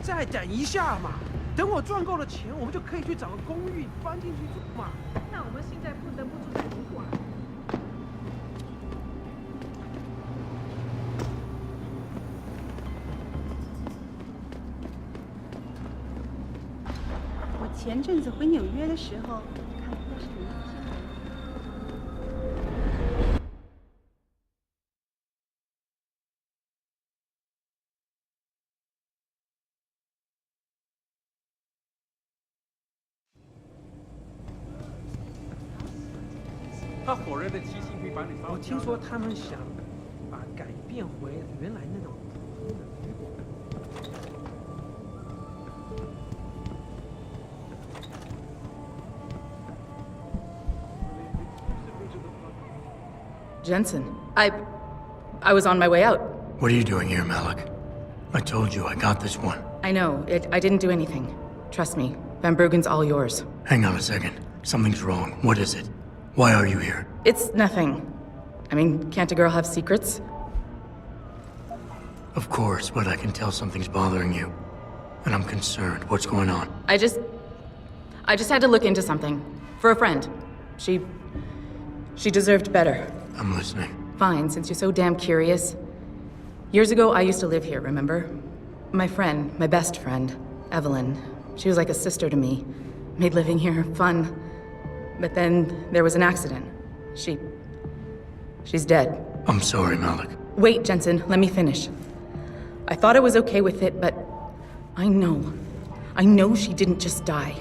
再等一下嘛，等我赚够了钱，我们就可以去找个公寓搬进去住嘛。那我们现在不得不住在旅馆。我前阵子回纽约的时候，看到的是你的新闻。他火热的七星可以把你烧。我听说他们想把改变回原来那种普通的旅馆。Jensen, I was on my way out. What are you doing here, Malik? I told you I got this one. I know, I didn't do anything. Trust me, Van Bruggen's all yours. Hang on a second. Something's wrong. What is it? Why are you here? It's nothing. I mean, can't a girl have secrets? Of course, but I can tell something's bothering you. And I'm concerned. What's going on? I just had to look into something. For a friend. She deserved better. I'm listening. Fine, since you're so damn curious. Years ago, I used to live here, remember? My friend, my best friend, Evelyn. She was like a sister to me. Made living here fun. But then there was an accident. She's dead. I'm sorry, Malik. Wait, Jensen, let me finish. I thought I was okay with it, but I know she didn't just die.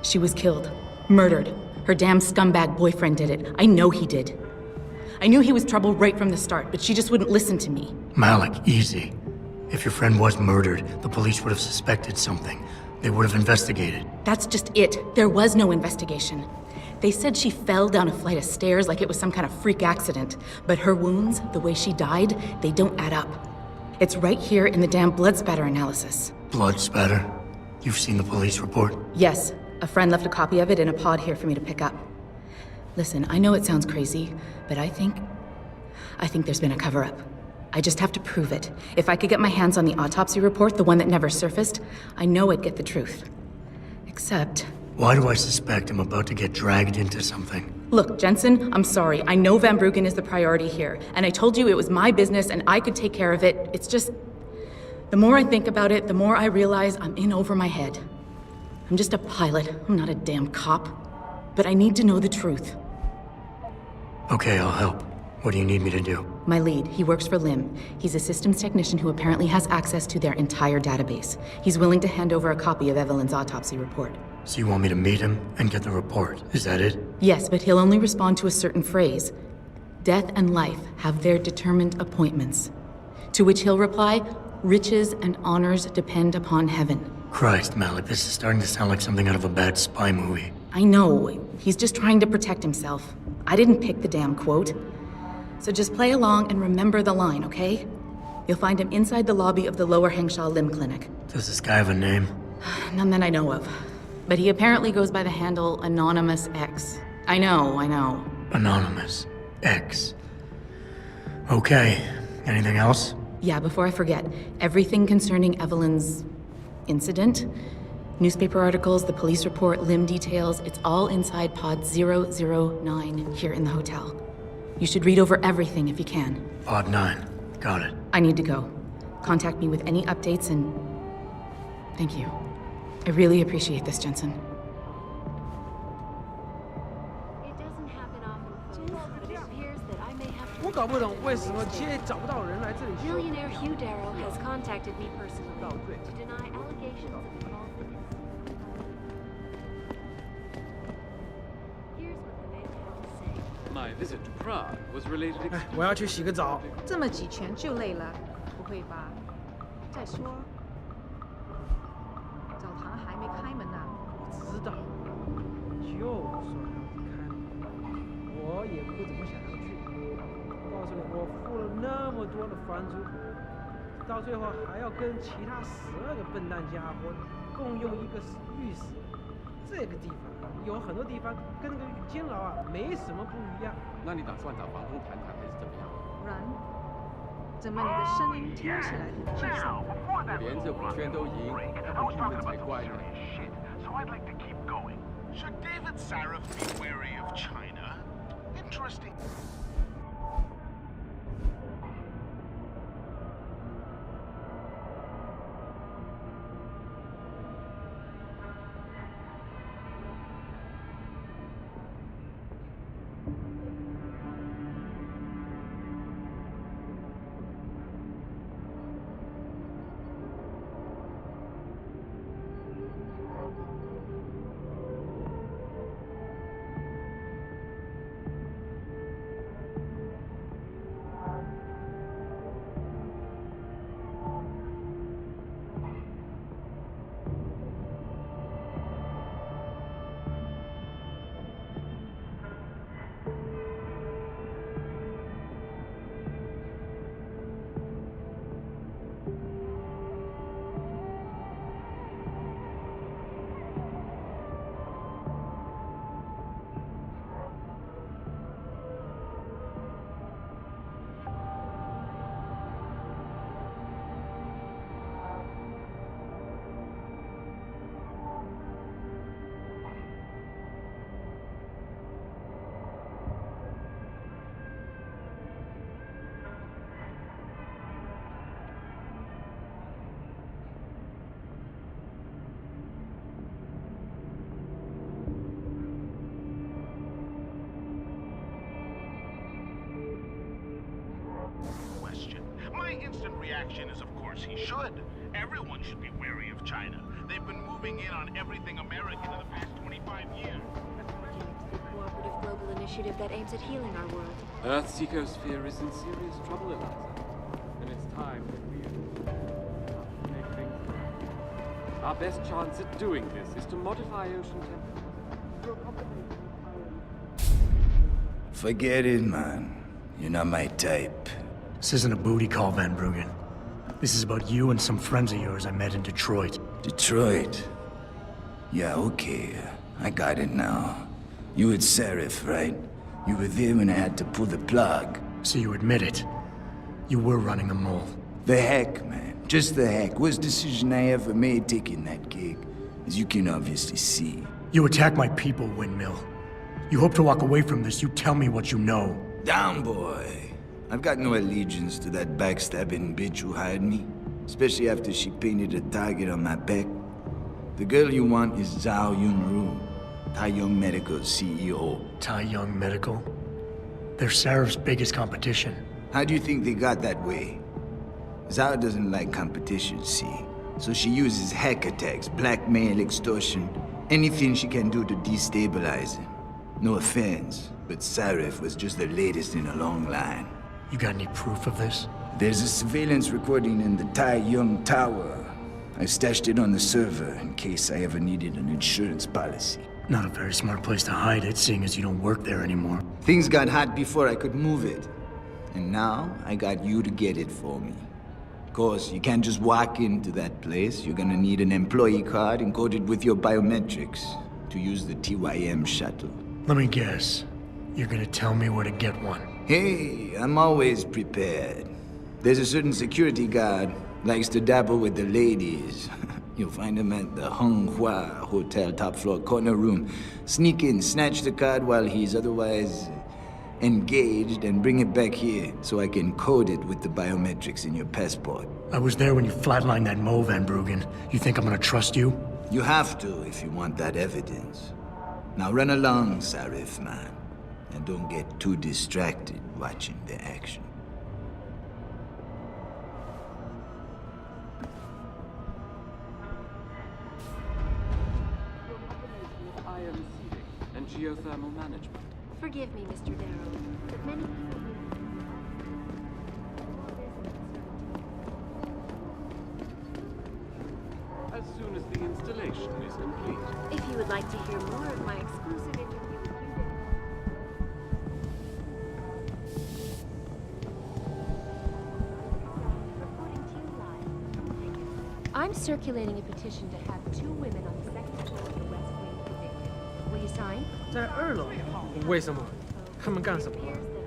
She was killed. Murdered. Her damn scumbag boyfriend did it. I know he did. I knew he was trouble right from the start, but she just wouldn't listen to me. Malik, easy. If your friend was murdered, the police would have suspected something. They would have investigated. That's just it. There was no investigation. They said she fell down a flight of stairs like it was some kind of freak accident. But her wounds, the way she died, they don't add up. It's right here in the damn blood spatter analysis. Blood spatter? You've seen the police report? Yes. A friend left a copy of it in a pod here for me to pick up. Listen, I know it sounds crazy, but I think there's been a cover-up. I just have to prove it. If I could get my hands on the autopsy report, the one that never surfaced, I know I'd get the truth. Except... Why do I suspect I'm about to get dragged into something? Look, Jensen, I'm sorry. I know Van Bruggen is the priority here, and I told you it was my business and I could take care of it. It's just... The more I think about it, the more I realize I'm in over my head. I'm just a pilot. I'm not a damn cop. But I need to know the truth. Okay, I'll help. What do you need me to do? My lead, he works for Lim. He's a systems technician who apparently has access to their entire database. He's willing to hand over a copy of Evelyn's autopsy report. So you want me to meet him and get the report, is that it? Yes, but he'll only respond to a certain phrase. Death and life have their determined appointments. To which he'll reply, riches and honors depend upon heaven. Christ, Malik, this is starting to sound like something out of a bad spy movie. I know. He's just trying to protect himself. I didn't pick the damn quote. So just play along and remember the line, okay? You'll find him inside the lobby of the Lower Hengsha Limb Clinic. Does this guy have a name? None that I know of. But he apparently goes by the handle Anonymous X. I know. Anonymous X. Okay. Anything else? Yeah, before I forget, everything concerning Evelyn's incident, newspaper articles, the police report, limb details, it's all inside pod 009 here in the hotel. You should read over everything if you can. Pod 9. Got it. I need to go. Contact me with any updates and... Thank you. I really appreciate this, Jensen. It doesn't happen often, folks, but it appears that I may have to... 我搞不懂为什么街找不到人来这里修。 Millionaire Hugh Darrow has contacted me personally to deny allegations of involvement in... Here's what the man had to say. My visit to Prague was related 哎，我要去洗个澡。这么几拳就累了，不会吧？再说，澡堂还没开门呢。知道，就说要开，我也不怎么想要去。告诉你，我付了那么多的房租，到最后还要跟其他12个笨蛋家伙共用一个浴室。这个地方有很多地方跟那个监牢啊没什么不一样。那你打算找房东谈谈还是怎么样？不然，怎么你的声音听起来很沮丧？连着5圈都赢，不郁闷才怪呢。 So I'd like to keep going. Should David Sarif be wary of China? Interesting. My instant reaction is, of course, he should. Everyone should be wary of China. They've been moving in on everything American in the past 25 years. The cooperative global initiative that aims at healing our world. Earth's ecosphere is in serious trouble, Eliza. And it's time that we make things right. Our best chance at doing this is to modify ocean temperatures. Forget it, man. You're not my type. This isn't a booty call, Van Bruggen. This is about you and some friends of yours I met in Detroit. Detroit? Yeah, okay. I got it now. You at Sarif, right? You were there when I had to pull the plug. So you admit it. You were running the mole. The heck, man. Just the heck. Worst decision I ever made taking that gig. As you can obviously see. You attack my people, Windmill. You hope to walk away from this. You tell me what you know. Down, boy. I've got no allegiance to that backstabbing bitch who hired me. Especially after she painted a target on my back. The girl you want is Zhao Yunru, Tai Yong Medical's CEO. Tai Yong Medical? They're Sarif's biggest competition. How do you think they got that way? Zhao doesn't like competition, see? So she uses hack attacks, blackmail, extortion, anything she can do to destabilize him. No offense, but Sarif was just the latest in a long line. You got any proof of this? There's a surveillance recording in the Tai Yong Tower. I stashed it on the server in case I ever needed an insurance policy. Not a very smart place to hide it, seeing as you don't work there anymore. Things got hot before I could move it. And now, I got you to get it for me. Of course, you can't just walk into that place. You're gonna need an employee card encoded with your biometrics to use the TYM shuttle. Let me guess. You're gonna tell me where to get one. Hey, I'm always prepared. There's a certain security guard, likes to dabble with the ladies. You'll find him at the Hung Hua Hotel top floor corner room. Sneak in, snatch the card while he's otherwise engaged, and bring it back here so I can code it with the biometrics in your passport. I was there when you flatlined that Mo, Van Bruggen. You think I'm gonna trust you? You have to if you want that evidence. Now run along, Sarif, man. And don't get too distracted watching the action. Iron seeding and geothermal management. Forgive me, Mr. Darrow, but many people As soon as the installation is complete. If you would like to hear more of my exclusive interview with reporting to you live. I'm circulating a petition to have 2 women on the 2nd floor of the West Wing convicted. Will you sign? 在2楼，为什么？他们干什么？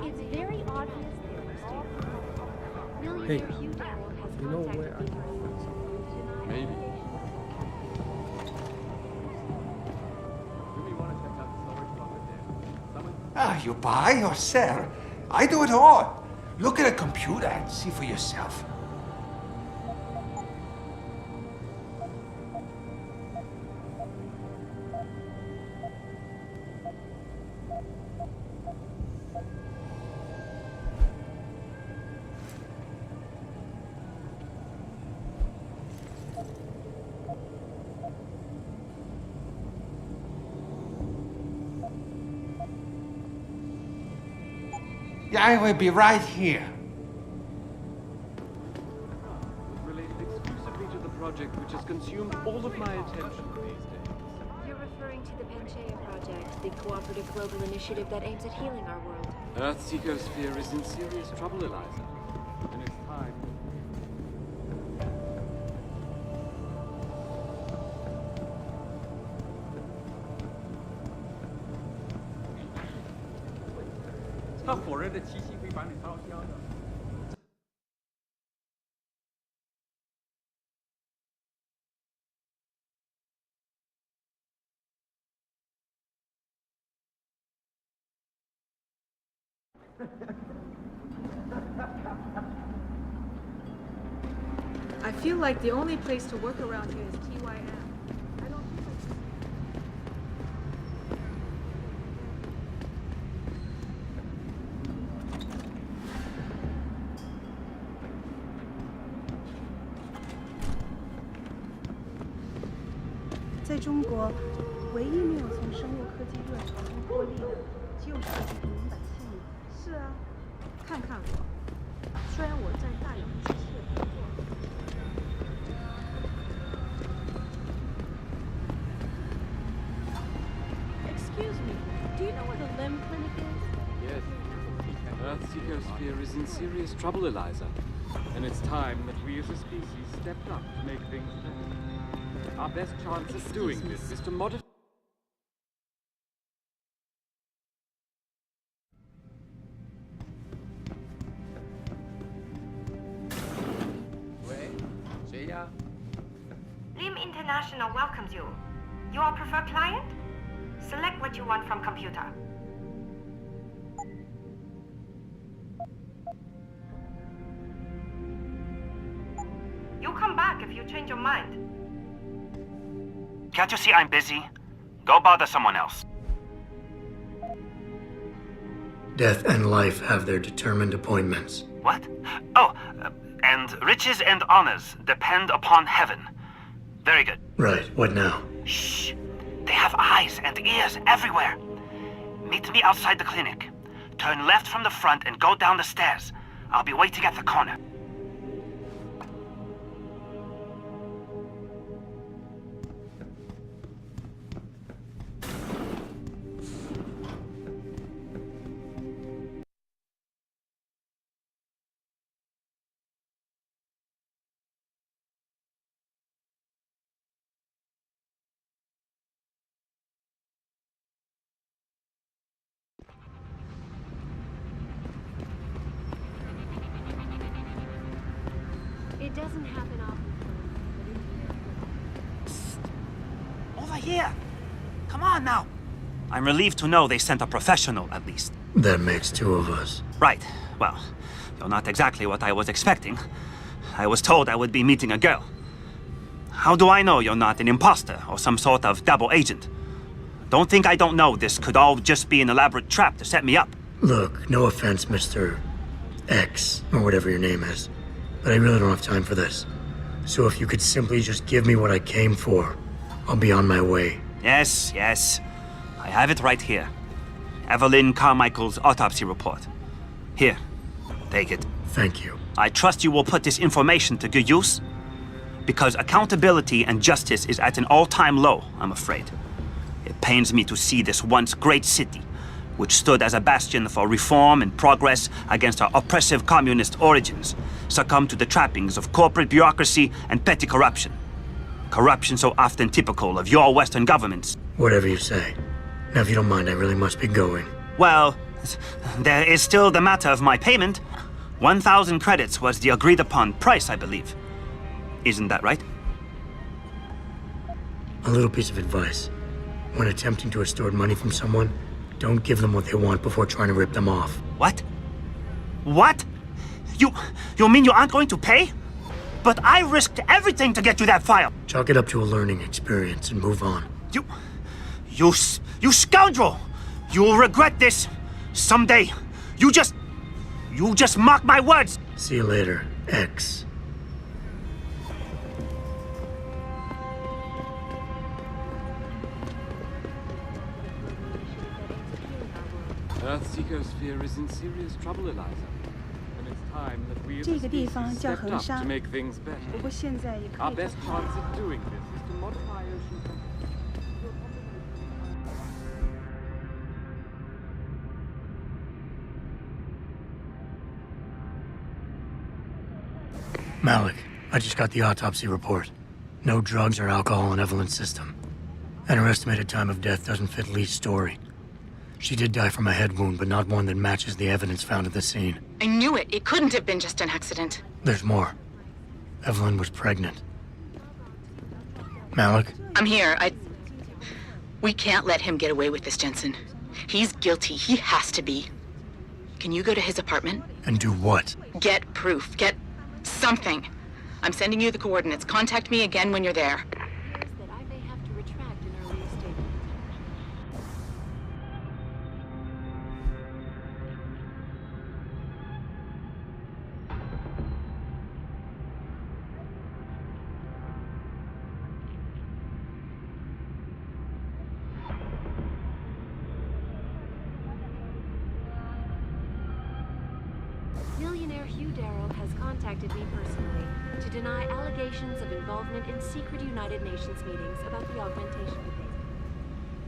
It's very obvious they're Hey, Millionaire Hugh Darrell has you know contacted where I me can for find some? Maybe. Do we want to check out the storage closet there? Someone? Ah, you buy or sell. I do it all. Look at a computer and see for yourself. Yeah, I will be right here. Was related exclusively to the project which has consumed all of my attention these days. You're referring to the Panchaea Project, the cooperative global initiative that aims at healing our world. Earth's ecosphere is in serious trouble, Eliza. And it's time. I feel like the only place to work around here is TYM. I don't think I 在中国，唯一没有从生物科技热潮中获利的，就是平民百姓。是啊，看看我，虽然我在大洋机械工作。Excuse me, do you know where the limb clinic is? Yes. Earth's ecosphere is in serious trouble, Eliza. And it's time that we as a species stepped up to make things better. Our best chance of doing this is to modify. 喂，谁呀？ Lim International welcomes you. You are preferred client? Select what you want from computer. You come back if you change your mind. Can't you see I'm busy? Go bother someone else. Death and life have their determined appointments. What? Oh, and riches and honors depend upon heaven. Very good. Right, what now? Shh. They have eyes and ears everywhere. Meet me outside the clinic. Turn left from the front and go down the stairs. I'll be waiting at the corner. It doesn't happen often, but Over here! Come on now! I'm relieved to know they sent a professional, at least. That makes two of us. Right. Well, you're not exactly what I was expecting. I was told I would be meeting a girl. How do I know you're not an imposter or some sort of double agent? Don't think I don't know this could all just be an elaborate trap to set me up. Look, no offense, Mr. X, or whatever your name is, but I really don't have time for this. So if you could simply just give me what I came for, I'll be on my way. Yes, yes. I have it right here. Evelyn Carmichael's autopsy report. Here, take it. Thank you. I trust you will put this information to good use, because accountability and justice is at an all-time low, I'm afraid. It pains me to see this once great city, which stood as a bastion for reform and progress against our oppressive communist origins, succumb to the trappings of corporate bureaucracy and petty corruption. Corruption so often typical of your Western governments. Whatever you say. Now, if you don't mind, I really must be going. Well, there is still the matter of my payment. 1,000 credits was the agreed upon price, I believe. Isn't that right? A little piece of advice. When attempting to extort money from someone, don't give them what they want before trying to rip them off. What? What? You mean you aren't going to pay? But I risked everything to get you that file. Chalk it up to a learning experience and move on. You scoundrel! You'll regret this someday. You just mock my words. See you later, X. Earth's ecosphere is in serious trouble, Eliza. And it's time that we as 这 a 个地 species 方叫 stepped 恒 up to 沙， make things 不 better. 过现在也可 Our 以叫 best chance at doing this is to modify ocean temperature. Malik, I just got the autopsy report. No drugs or alcohol in Evelyn's system. And her estimated time of death doesn't fit Lee's story. She did die from a head wound, but not one that matches the evidence found at the scene. I knew it. It couldn't have been just an accident. There's more. Evelyn was pregnant. Malik? I'm here. We can't let him get away with this, Jensen. He's guilty. He has to be. Can you go to his apartment? And do what? Get proof. Get something. I'm sending you the coordinates. Contact me again when you're there. That I may have to retract an earlier statement. Millionaire Hugh Darrow has contacted me personally to deny allegations of involvement in secret United Nations meetings about the augmentation debate.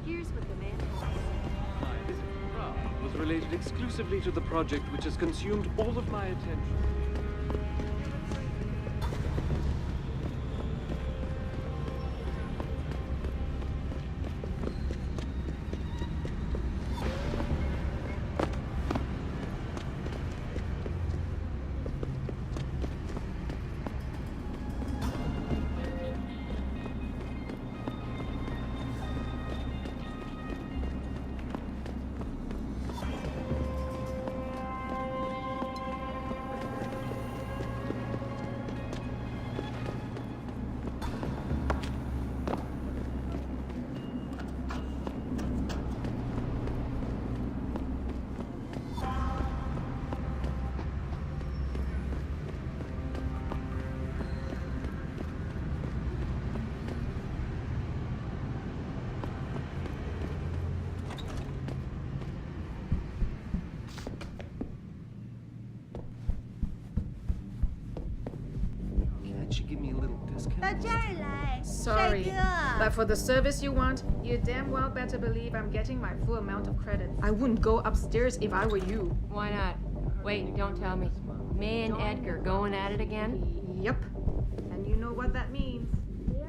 Here's what the man has to say. My visit to Prague was related exclusively to the project which has consumed all of my attention. Can't you give me a little discount? 到这儿来， Sorry, 帅哥。 but for the service you want, you damn well better believe I'm getting my full amount of credit. I wouldn't go upstairs if I were you. Why not? Wait, don't tell me. May and Edgar going at it again? Yep. And you know what that means. Yeah.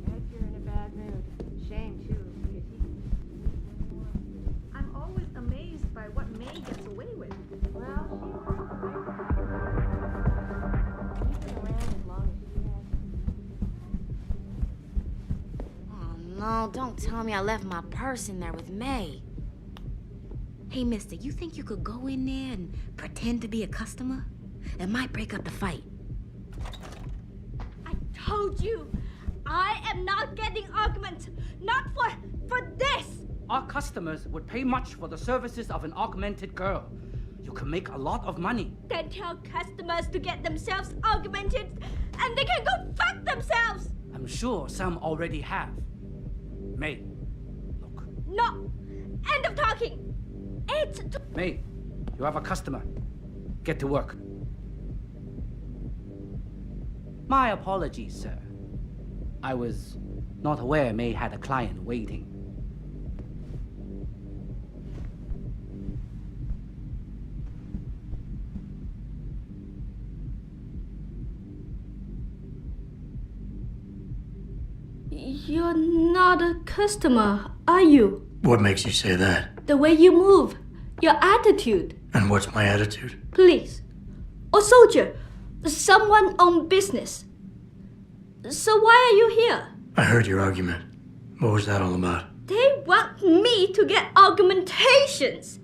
Edgar in a bad mood. Shame, too, because I'm always amazed by what May gets away with. well, she's around as long as she has. Oh no, don't tell me I left my purse in there with May. Hey, mister, you think you could go in there and pretend to be a customer? It might break up the fight. I told you, I am not getting augment. Not for this. Our customers would pay much for the services of an augmented girl. You can make a lot of money. Then tell customers to get themselves augmented and they can go fuck themselves. I'm sure some already have. May, No. End of talking. It's May, you have a customer. Get to work. My apologies, sir. I was not aware May had a client waiting. You're not a customer, are you? What makes you say that? The way you move, your attitude. And what's my attitude? Please, or soldier, someone on business. So why are you here? I heard your argument. What was that all about? They want me to get augmentations.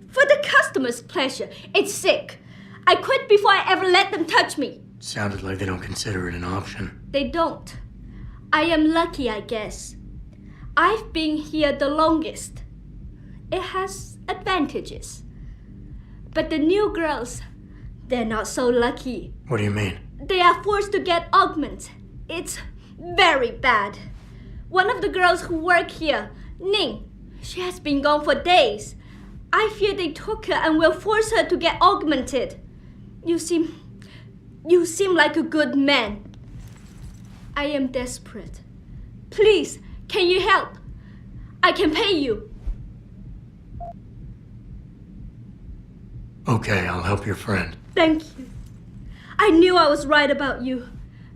For the customer's pleasure. It's sick. I quit before I ever let them touch me. Sounded like they don't consider it an option. They don't. I am lucky, I guess. I've been here the longest. It has advantages. But the new girls, they're not so lucky. What do you mean? They are forced to get augments. It's very bad. One of the girls who work here, Ning, she has been gone for days. I fear they took her and will force her to get augmented. You seem like a good man. I am desperate. Please, can you help? I can pay you. Okay, I'll help your friend. Thank you. I knew I was right about you,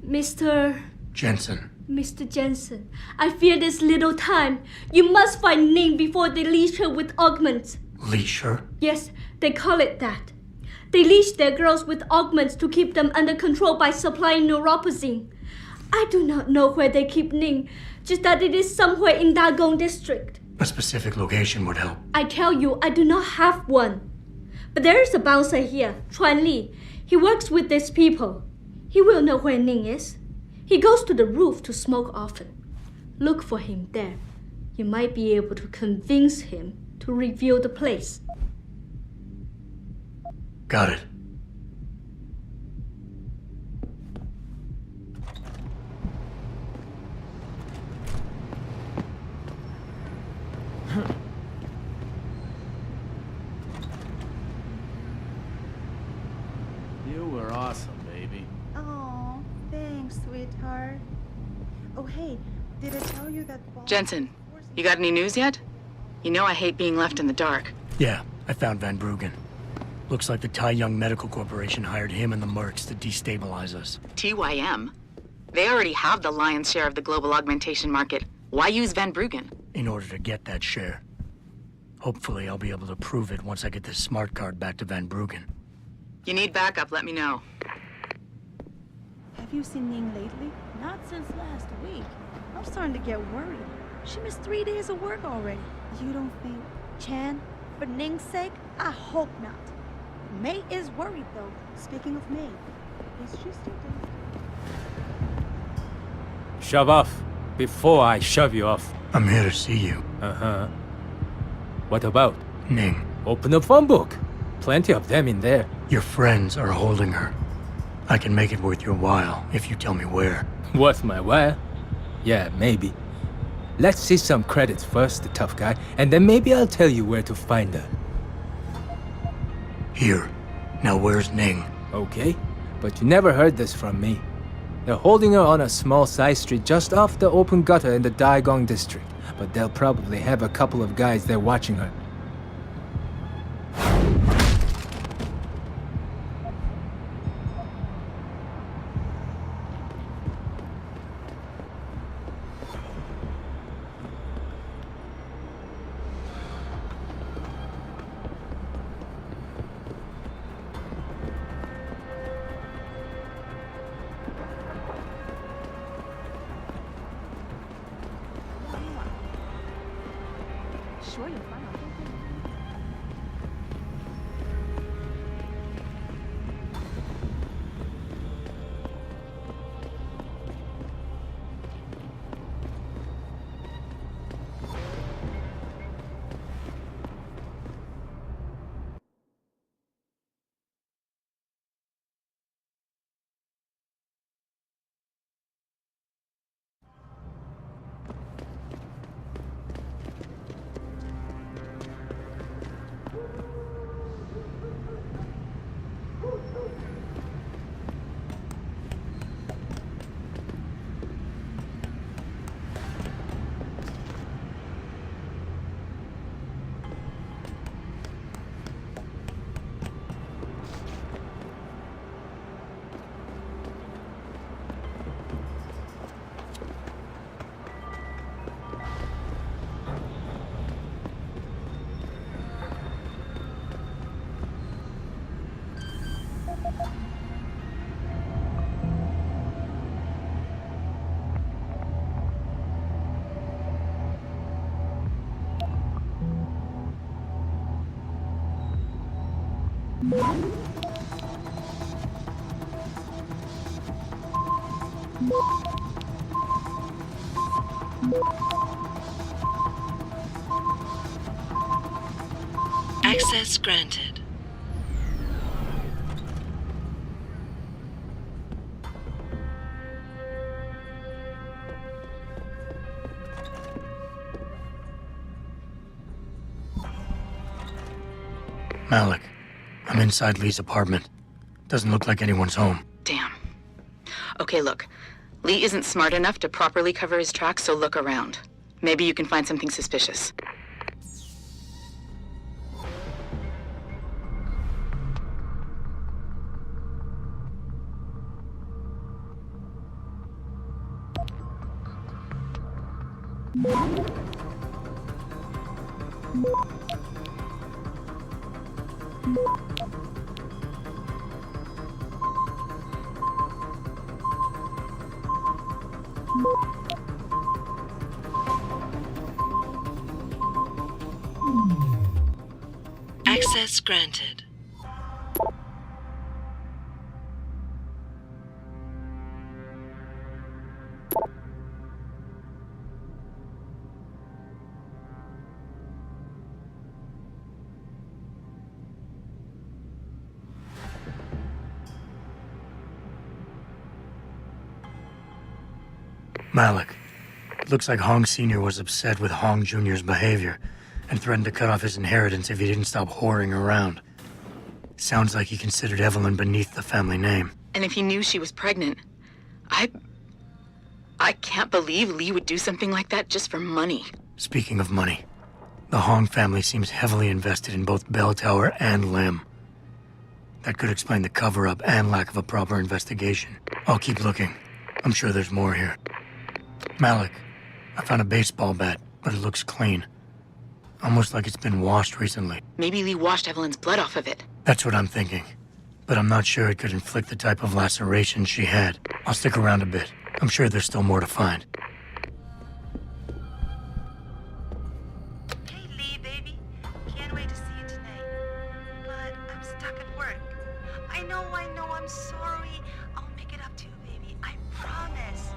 Mr. Jensen. Mr. Jensen, I fear there's little time. You must find Ning before they leash her with augments. Leash her? Yes, they call it that. They leash their girls with augments to keep them under control by supplying neuropozyne. I do not know where they keep Ning, just that it is somewhere in Dagong district. A specific location would help. I tell you, I do not have one. But there is a bouncer here, Chuan Li. He works with these people. He will know where Ning is. He goes to the roof to smoke often. Look for him there. You might be able to convince him to reveal the place. Got it. You were awesome, baby. Oh, thanks, sweetheart. Oh, hey, did I tell you that... Jensen, you got any news yet? You know I hate being left in the dark. Yeah, I found Van Bruggen. Looks like the Tai Young Medical Corporation hired him and the Mercs to destabilize us. TYM? They already have the lion's share of the global augmentation market. Why use Van Bruggen? In order to get that share. Hopefully I'll be able to prove it once I get this smart card back to Van Bruggen. You need backup, let me know. Have you seen Ning lately? Not since last week. I'm starting to get worried. She missed 3 days of work already. You don't think... Chan, for Ning's sake, I hope not. May is worried, though. Speaking of May, is she still doing... Shove off, before I shove you off. I'm here to see you. Uh-huh. What about? Ning. Open the phone book. Plenty of them in there. Your friends are holding her. I can make it worth your while if you tell me where. Worth my while? Yeah, maybe. Let's see some credits first, the tough guy, and then maybe I'll tell you where to find her. Here. Now where's Ning? Okay, but you never heard this from me. They're holding her on a small side street just off the open gutter in the Daigong district, but they'll probably have a couple of guys there watching her. Sure you'll find out. Access granted. Malik, I'm inside Lee's apartment. Doesn't look like anyone's home. Damn. Okay, look. Lee isn't smart enough to properly cover his tracks, so look around. Maybe you can find something suspicious. Access granted. Malik, it looks like Hong Sr. was upset with Hong Jr.'s behavior and threatened to cut off his inheritance if he didn't stop whoring around. Sounds like he considered Evelyn beneath the family name. And if he knew she was pregnant, I can't believe Lee would do something like that just for money. Speaking of money, the Hong family seems heavily invested in both Bell Tower and Lim. That could explain the cover-up and lack of a proper investigation. I'll keep looking. I'm sure there's more here. Malik, I found a baseball bat, but it looks clean. Almost like it's been washed recently. Maybe Lee washed Evelyn's blood off of it. That's what I'm thinking. But I'm not sure it could inflict the type of laceration she had. I'll stick around a bit. I'm sure there's still more to find. Hey, Lee, baby. Can't wait to see you tonight. But I'm stuck at work. I know, I'm sorry. I'll make it up to you, baby. I promise.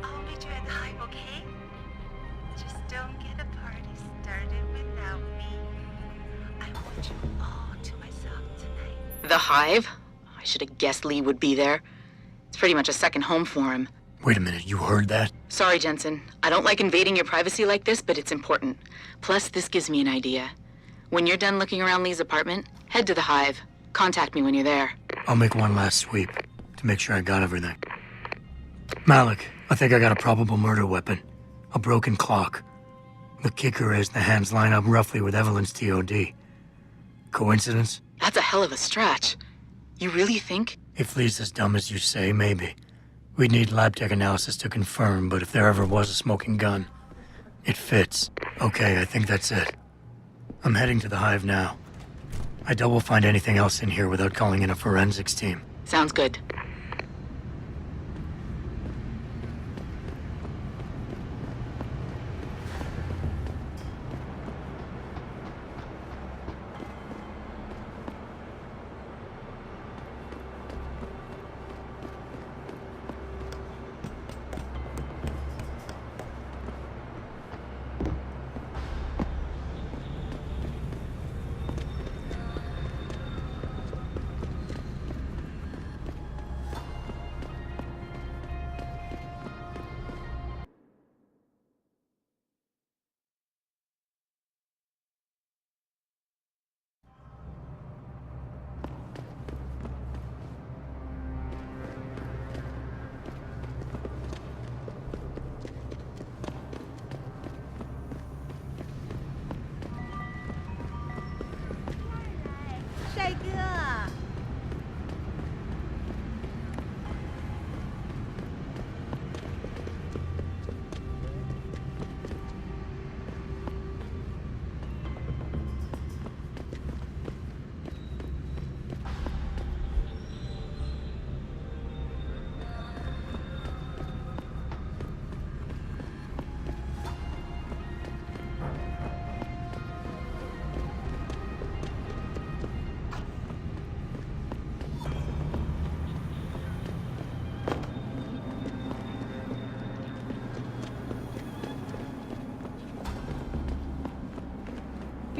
I'll meet you at the Hive, okay? Just don't get a party started without me. I want you all to myself tonight. The Hive? I should have guessed Lee would be there. It's pretty much a second home for him. Wait a minute, you heard that? Sorry, Jensen. I don't like invading your privacy like this, but it's important. Plus, this gives me an idea. When you're done looking around Lee's apartment, head to the Hive. Contact me when you're there. I'll make one last sweep to make sure I got everything. Malik, I think I got a probable murder weapon. A broken clock. The kicker is the hands line up roughly with Evelyn's TOD. Coincidence? That's a hell of a stretch. You really think? If Lee's as dumb as you say, maybe. We'd need lab tech analysis to confirm, but if there ever was a smoking gun, it fits. Okay, I think that's it. I'm heading to the Hive now. I doubt we'll find anything else in here without calling in a forensics team. Sounds good.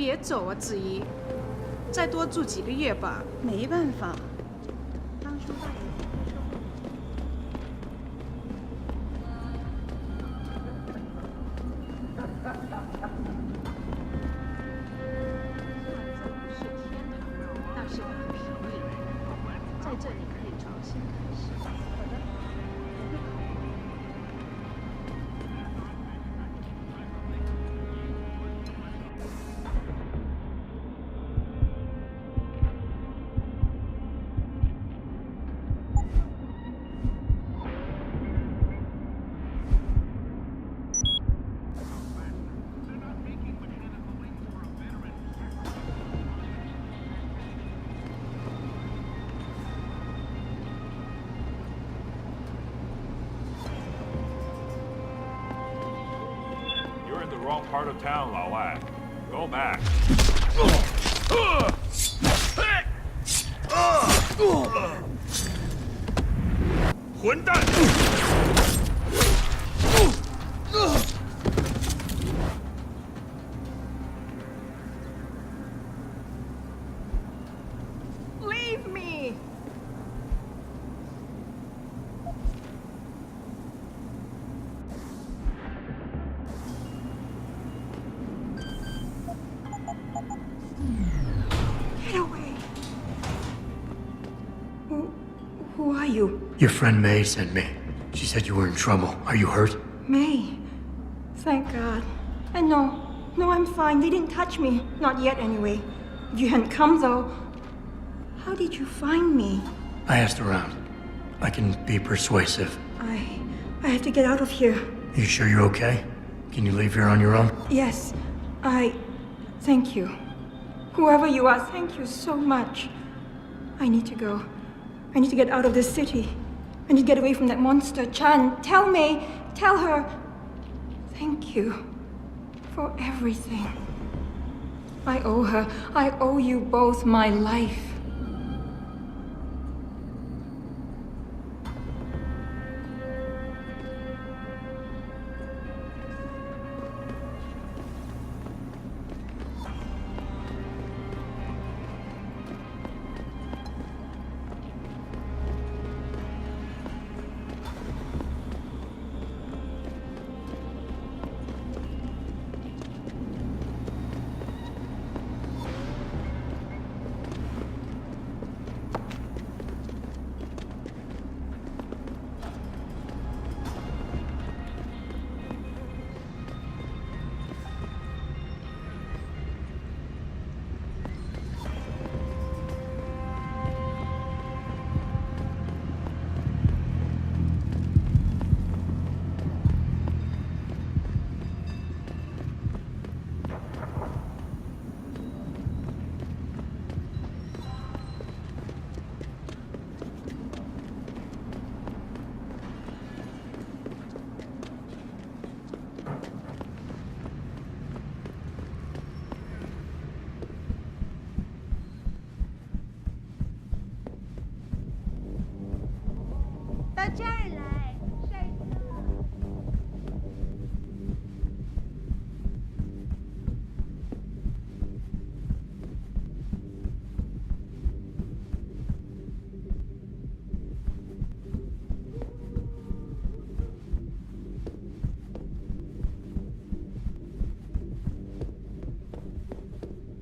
别走啊，子怡，再多住几个月吧。没办法，当初大爷不说过但是它很便宜，在这里可以重新开始。好的，我会考虑。You're in the wrong part of town, 老外. Go back. 混蛋！Leave me. Get away. Who are you? Your friend May sent me. She said you were in trouble. Are you hurt? May. Thank God. And no, I'm fine. They didn't touch me. Not yet, anyway. If you hadn't come, though, how did you find me? I asked around. I can be persuasive. I have to get out of here. You sure you're okay? Can you leave here on your own? Yes, thank you. Whoever you are, thank you so much. I need to go. I need to get out of this city. I need to get away from that monster, Chan. Tell May, tell her. Thank you for everything. I owe her. I owe you both my life.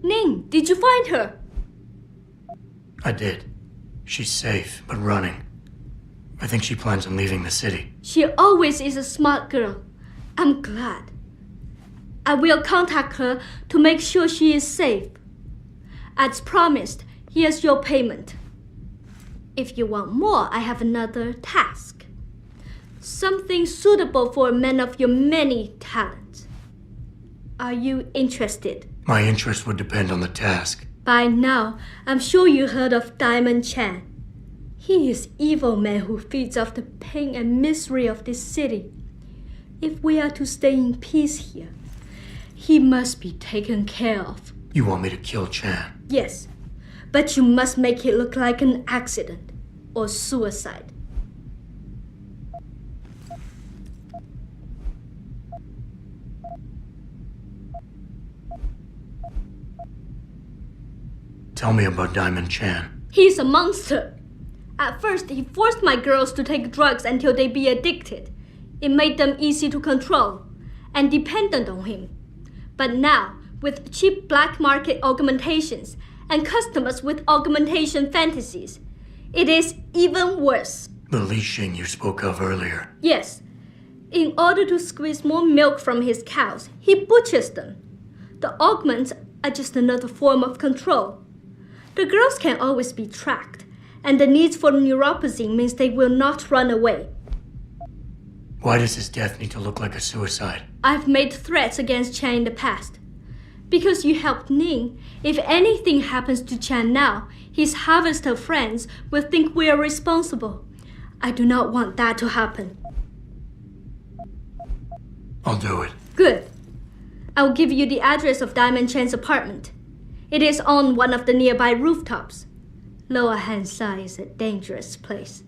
Ning, did you find her? I did. She's safe, but running. I think she plans on leaving the city. She always is a smart girl. I'm glad. I will contact her to make sure she is safe. As promised, here's your payment. If you want more, I have another task. Something suitable for a man of your many talents. Are you interested? My interest would depend on the task. By now, I'm sure you heard of Diamond Chan. He is evil man who feeds off the pain and misery of this city. If we are to stay in peace here, he must be taken care of. You want me to kill Chan? Yes, but you must make it look like an accident or suicide. Tell me about Diamond Chan. He's a monster. At first, he forced my girls to take drugs until they be addicted. It made them easy to control and dependent on him. But now, with cheap black market augmentations and customers with augmentation fantasies, it is even worse. The leashing you spoke of earlier. Yes. In order to squeeze more milk from his cows, he butchers them. The augments are just another form of control. The girls can always be tracked, and the need for neuropathy means they will not run away. Why does his death need to look like a suicide? I've made threats against Chan in the past. Because you helped Ning, if anything happens to Chan now, his harvester friends will think we are responsible. I do not want that to happen. I'll do it. Good. I'll give you the address of Diamond Chan's apartment. It is on one of the nearby rooftops. Lower Hansai is a dangerous place.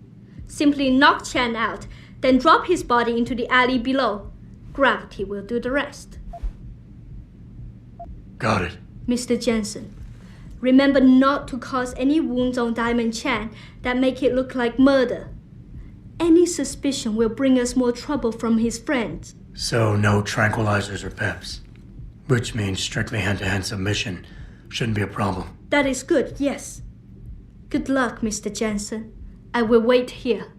Simply knock Chan out, then drop his body into the alley below. Gravity will do the rest. Got it. Mr. Jensen, remember not to cause any wounds on Diamond Chan that make it look like murder. Any suspicion will bring us more trouble from his friends. So no tranquilizers or peps. Which means strictly hand-to-hand submission shouldn't be a problem. That is good, yes. Good luck, Mr. Jensen. I will wait here.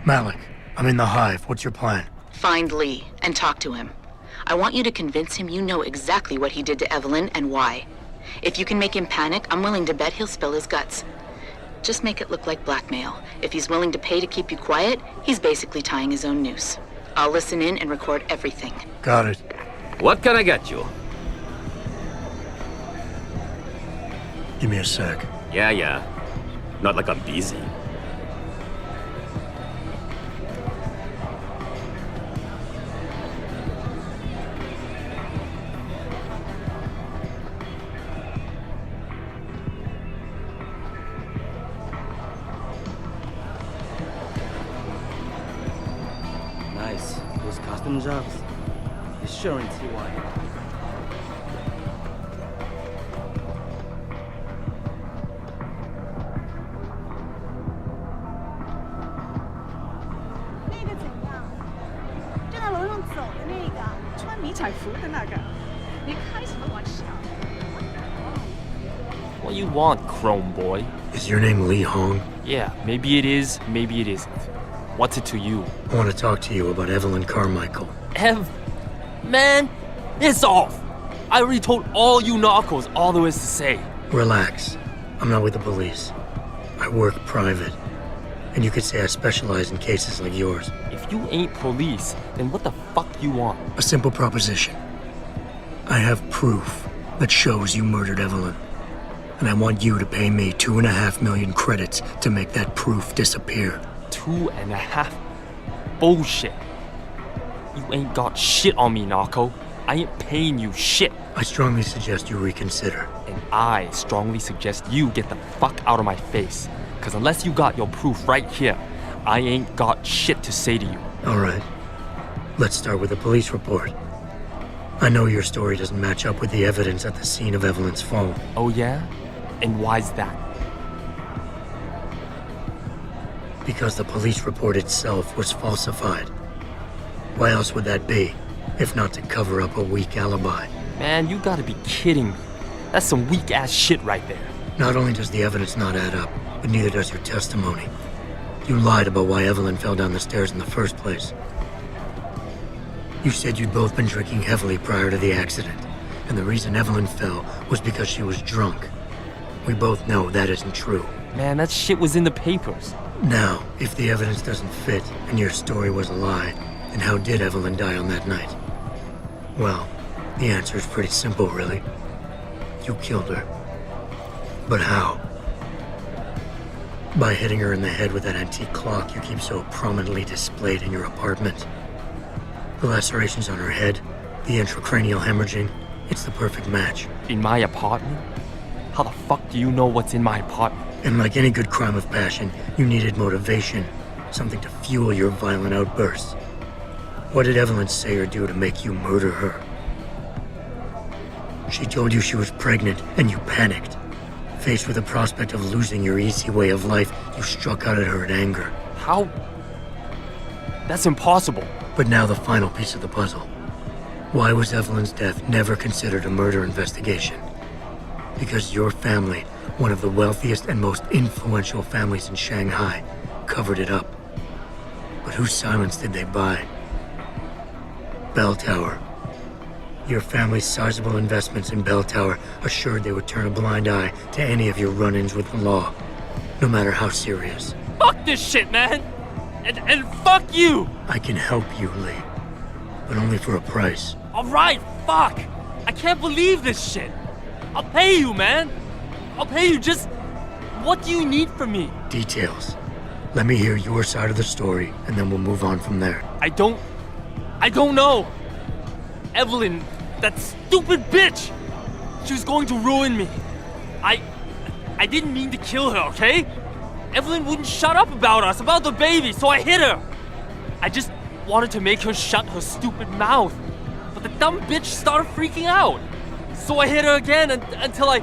Malik, I'm in the hive. What's your plan? Find Lee and talk to him. I want you to convince him you know exactly what he did to Evelyn and why. If you can make him panic, I'm willing to bet he'll spill his guts. Just make it look like blackmail. If he's willing to pay to keep you quiet, he's basically tying his own noose. I'll listen in and record everything. Got it. What can I get you? Give me a sec. Yeah. Not like I'm busy. Nice. Those custom jobs. Insurance why. 彩服的那个，你开什么玩笑 What you want, Chrome Boy? Is your name Lee Hong? Yeah, maybe it is, maybe it isn't. What's it to you? I want to talk to you about Evelyn Carmichael. Man, it's off! I already told all you narcos all there is to say. Relax. I'm not with the police. I work private. And you could say I specialize in cases like yours. If you ain't police, then what the fuck you want? A simple proposition. I have proof that shows you murdered Evelyn. And I want you to pay me 2.5 million credits to make that proof disappear. 2.5? Bullshit. You ain't got shit on me, narco. I ain't paying you shit. I strongly suggest you reconsider. And I strongly suggest you get the fuck out of my face. Because unless you got your proof right here, I ain't got shit to say to you. All right. Let's start with the police report. I know your story doesn't match up with the evidence at the scene of Evelyn's fall. Oh yeah? And why's that? Because the police report itself was falsified. Why else would that be, if not to cover up a weak alibi? Man, you gotta be kidding me. That's some weak-ass shit right there. Not only does the evidence not add up, but neither does your testimony. You lied about why Evelyn fell down the stairs in the first place. You said you'd both been drinking heavily prior to the accident, and the reason Evelyn fell was because she was drunk. We both know that isn't true. Man, that shit was in the papers. Now, if the evidence doesn't fit and your story was a lie, then how did Evelyn die on that night? Well, the answer is pretty simple, really. You killed her. But how? By hitting her in the head with that antique clock you keep so prominently displayed in your apartment. The lacerations on her head, the intracranial hemorrhaging, it's the perfect match. In my apartment? How the fuck do you know what's in my apartment? And like any good crime of passion, you needed motivation, something to fuel your violent outbursts. What did Evelyn say or do to make you murder her? She told you she was pregnant, and you panicked. Faced with the prospect of losing your easy way of life, you struck out at her in anger. How? That's impossible. But now the final piece of the puzzle. Why was Evelyn's death never considered a murder investigation? Because your family, one of the wealthiest and most influential families in Shanghai, covered it up. But whose silence did they buy? Bell Tower. Your family's sizable investments in Bell Tower assured they would turn a blind eye to any of your run-ins with the law, no matter how serious. Fuck this shit, man! And fuck you! I can help you, Lee, but only for a price. Alright, fuck! I can't believe this shit! I'll pay you, man! I'll pay you, just... What do you need from me? Details. Let me hear your side of the story, and then we'll move on from there. I don't know! Evelyn, that stupid bitch! She was going to ruin me. I didn't mean to kill her, okay? Evelyn wouldn't shut up about us, about the baby, so I hit her. I just wanted to make her shut her stupid mouth. But the dumb bitch started freaking out. So I hit her again until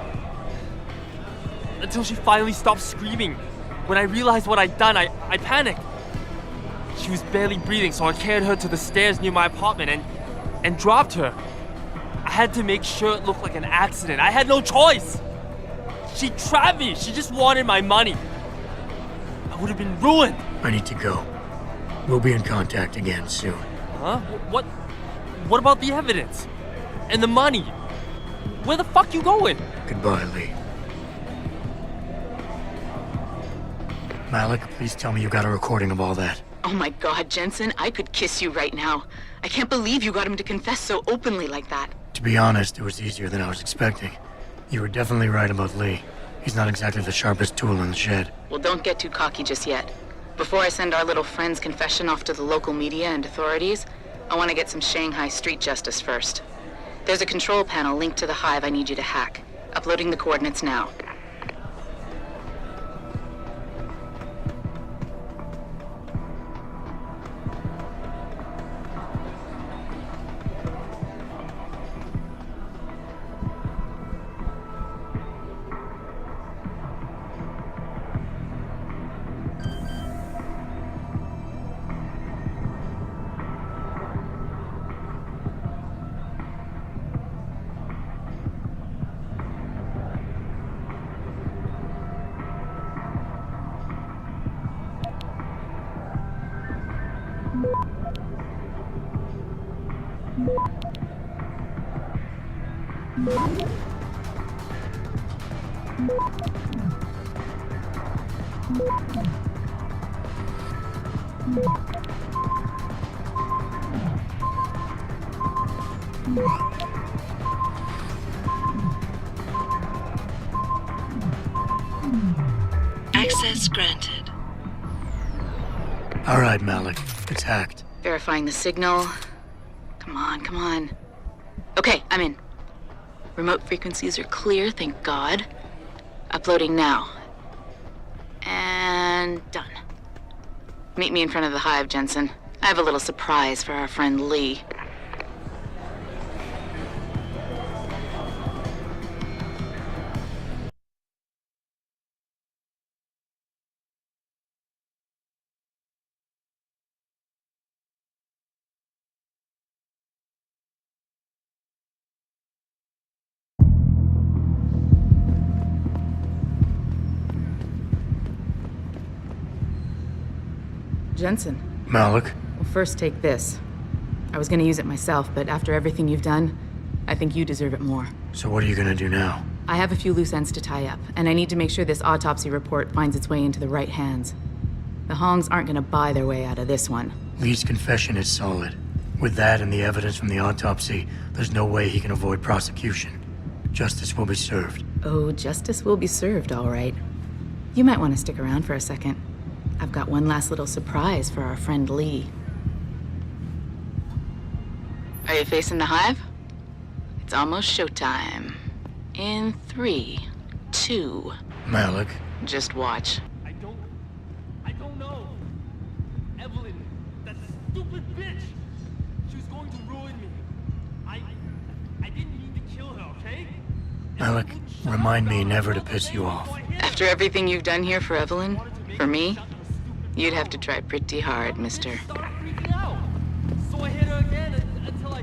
she finally stopped screaming. When I realized what I'd done, I panicked. She was barely breathing, so I carried her to the stairs near my apartment and dropped her. I had to make sure it looked like an accident. I had no choice. She trapped me. She just wanted my money. I would have been ruined. I need to go. We'll be in contact again soon. Huh? What about the evidence? And the money? Where the fuck you going? Goodbye, Lee. Malik, please tell me you got a recording of all that. Oh my God, Jensen, I could kiss you right now. I can't believe you got him to confess so openly like that. To be honest, it was easier than I was expecting. You were definitely right about Lee. He's not exactly the sharpest tool in the shed. Well, don't get too cocky just yet. Before I send our little friend's confession off to the local media and authorities, I want to get some Shanghai street justice first. There's a control panel linked to the hive I need you to hack. Uploading the coordinates now. Access granted. All right, Malik. It's hacked. Verifying the signal. Come on, come on. Okay, I'm in. Remote frequencies are clear, thank God. Uploading now. And done. Meet me in front of the hive, Jensen. I have a little surprise for our friend Lee. Jensen. Malik? Well, first take this. I was gonna use it myself, but after everything you've done, I think you deserve it more. So what are you gonna do now? I have a few loose ends to tie up, and I need to make sure this autopsy report finds its way into the right hands. The Hongs aren't gonna buy their way out of this one. Lee's confession is solid. With that and the evidence from the autopsy, there's no way he can avoid prosecution. Justice will be served. Oh, justice will be served, all right. You might want to stick around for a second. I've got one last little surprise for our friend Lee. Are you facing the hive? It's almost showtime. In 3, 2... Malik. Just watch. I don't know. Evelyn, that stupid bitch. She was going to ruin me. I didn't mean to kill her, okay? Malik, remind me never to piss you off. After everything you've done here for Evelyn, for me, you'd have to try pretty hard, mister. Start freaking out. So I hit her again until I...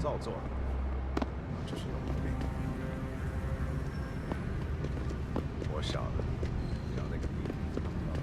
照做，这是有毛病。我小子让那个逼他们要。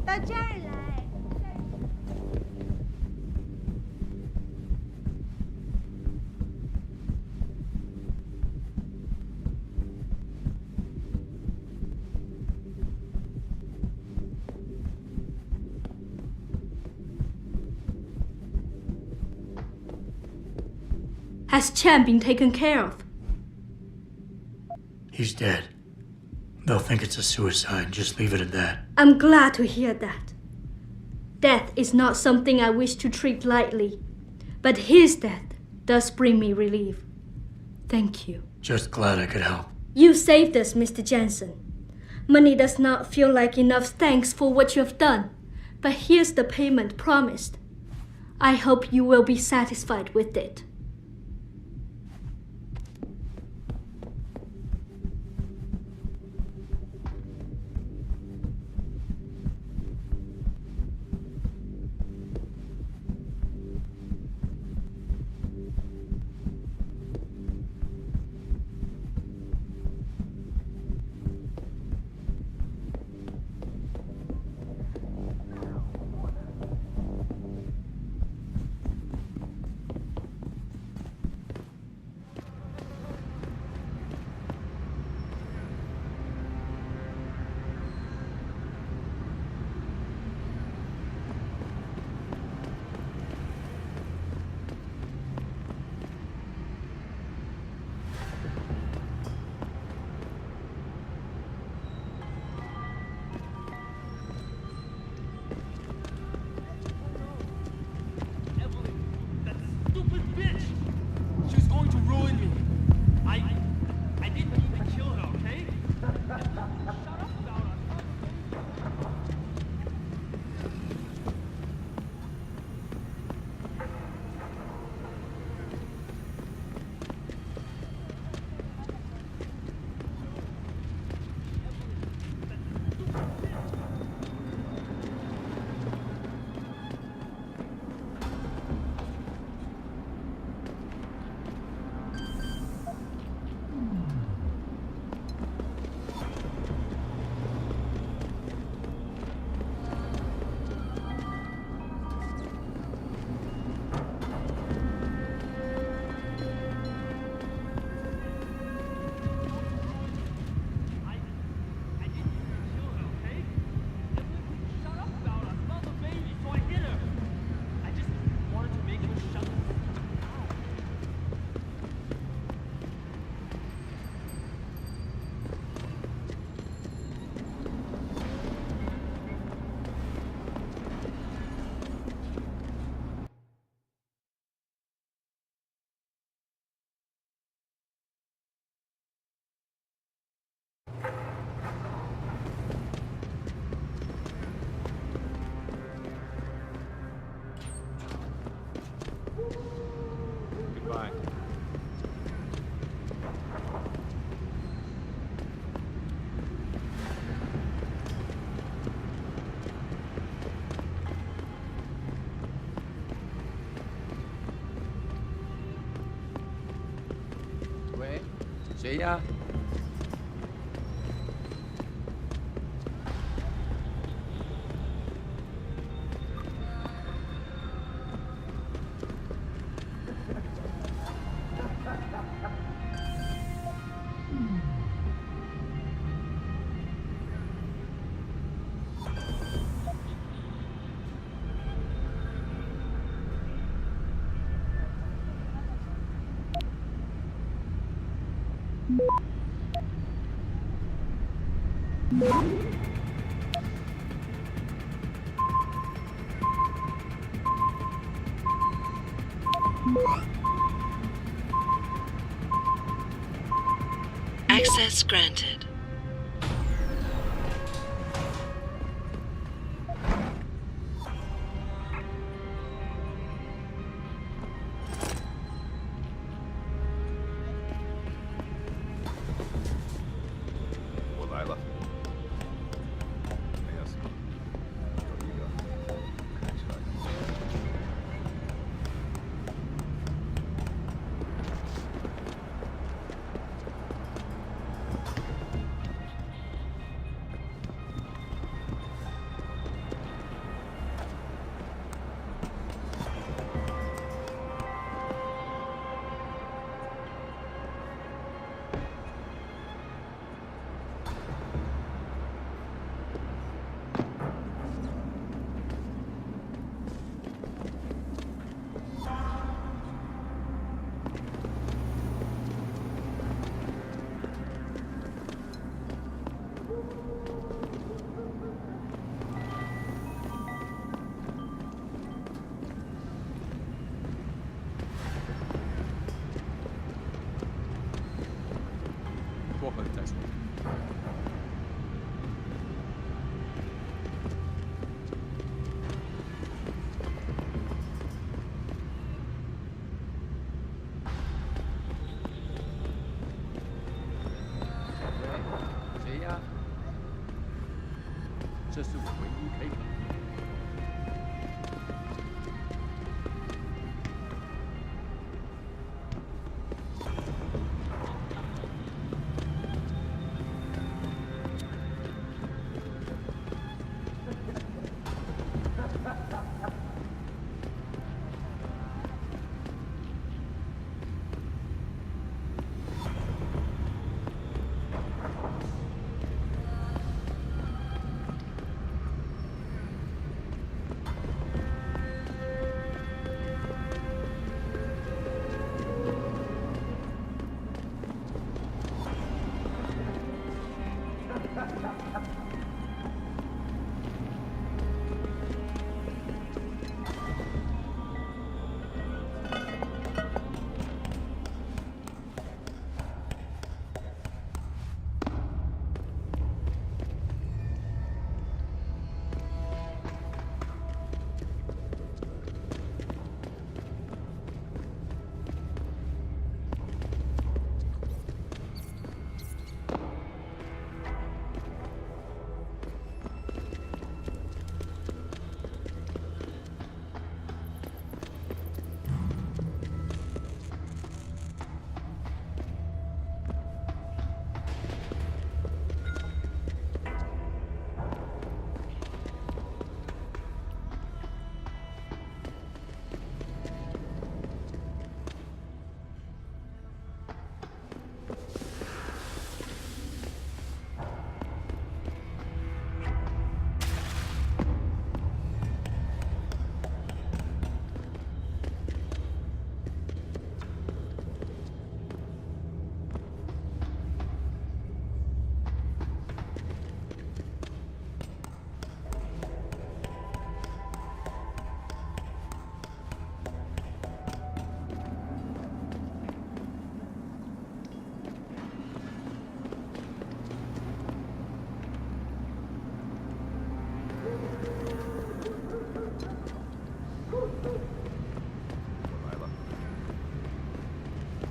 到这儿来。Has Chen been taken care of? He's dead. They'll think it's a suicide. Just leave it at that. I'm glad to hear that. Death is not something I wish to treat lightly, but his death does bring me relief. Thank you. Just glad I could help. You saved us, Mr. Jensen. Money does not feel like enough thanks for what you have done, but here's the payment promised. I hope you will be satisfied with it. Goodbye.喂，谁呀？Access granted. 这是我唯一可以。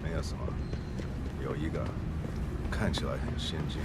没有什么，有一个看起来很先进。